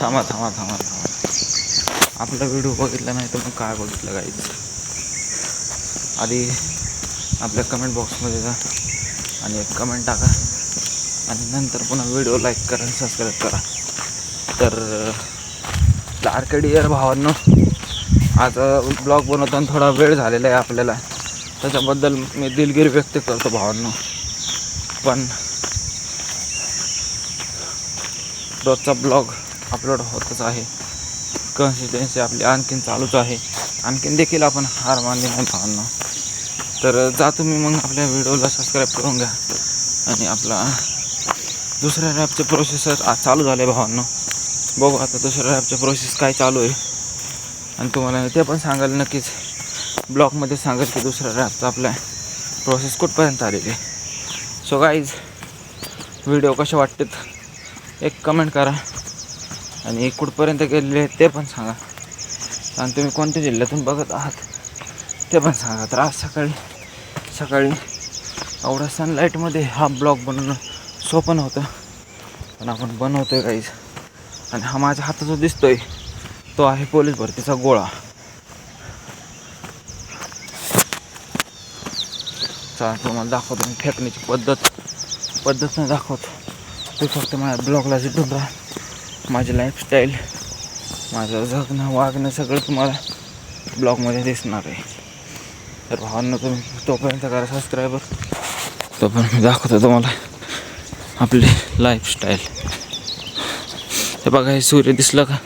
थांबा थांबा थांबा थांबा, आपला व्हिडिओ बघितला नाही तर मग काय बघितलं गाईज. आधी आपल्या कमेंट बॉक्समध्ये जा आणि एक कमेंट टाका आणि नंतर पुन्हा व्हिडिओ लाईक करा आणि सबस्क्राईब करा. तर आर्केडियर भावांनो, आज ब्लॉग बनवताना थोडा वेळ झालेला आहे आपल्याला, त्याच्याबद्दल मी दिलगिरी व्यक्त करतो भावांनो. पण रोजचा ब्लॉग अपलोड होतच आहे, कन्सिस्टन्सी आपली आणखीन चालूच आहे, आणखीन देखील आपण हार मानली नाही भावांनो. तर जातो मी मग, आपल्या व्हिडिओला सबस्क्राईब करून घ्या. आणि आपला दुसऱ्या रॅपचे प्रोसेसर आज चालू झाले भावांनो. बघू आता दुसऱ्या रॅपचे प्रोसेस काय चालू आहे आणि तुम्हाला ते पण सांगाल नक्कीच, ब्लॉगमध्ये सांगेल की दुसऱ्या रॅपचा आपल्या प्रोसेस कुठपर्यंत आलेली आहे. सो गाईज, व्हिडिओ कसे वाटतात एक कमेंट करा आणि कुठपर्यंत गेलेले ते पण सांगा. आणि तुम्ही कोणत्या जिल्ह्यातून बघत आहात ते पण सांगा. तर आज सकाळी एवढ्या सनलाईटमध्ये हा ब्लॉग बनवणं सोपं नव्हतं, पण आपण बनवतो आहे गाईज. आणि हा माझ्या हातात जो दिसतोय तो आहे पोलीस भरतीचा गोळा. चला तुम्हाला दाखवतो मी फेकण्याची पद्धत दाखवतो. ते फक्त माझ्या ब्लॉगला जिथून राहा, माझी लाईफस्टाईल, माझं जगणं वागणं सगळं तुम्हाला ब्लॉगमध्ये दिसणार आहे. तर भावांना तुम्ही तोपर्यंत करा सबस्क्रायबर, तोपर्यंत मी दाखवतो तुम्हाला आपली लाईफस्टाईल. हे बघा, हे सूर्य दिसलं का?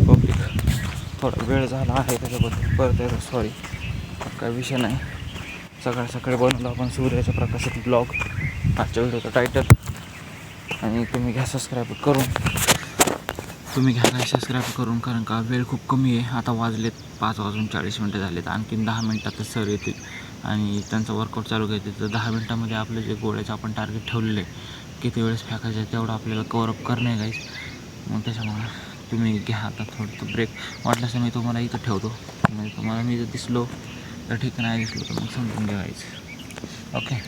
पब्लिक थोडा वेळ झाला आहे त्याच्याबद्दल परत सॉरी, काय विषय नाही. सकाळी बनवलं आपण सूर्याच्या प्रकाशात ब्लॉग, आजच्या व्हिडिओचं टायटल. आणि तुम्ही घ्या सबस्क्राईब करून, कारण का वेळ खूप कमी आहे. आता वाजलेत 5:40 झालेत, आणखीन 10 मिनटातच सर येतील आणि त्यांचं वर्कआउट चालू घ्यायचं. तर 10 मिनटामध्ये आपलं जे गोळ्याचं आपण टार्गेट ठेवलेलं आहे, किती वेळेस फेकायचं आहे तेवढं आपल्याला कवरअप करणं आहे गाईज. मग त्याच्यामुळे तुम्ही घ्या आता थोडं ब्रेक. वाटल्यास मी तुम्हाला इथं ठेवतो, म्हणजे तुम्हाला मी जर दिसलो तर ठीक, नाही दिसलो तर मग समजून घ्यायचं. ओके.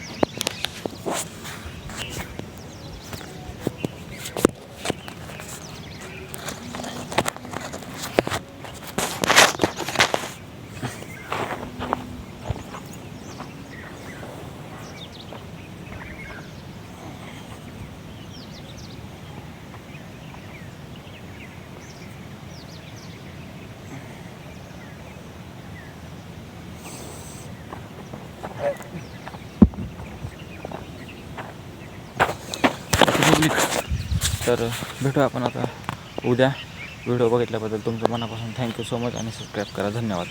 तर भेटू आपण आता उद्या. व्हिडिओ बघितल्याबद्दल तुमचं मनापासून थँक्यू सो मच आणि सबस्क्राईब करा. धन्यवाद.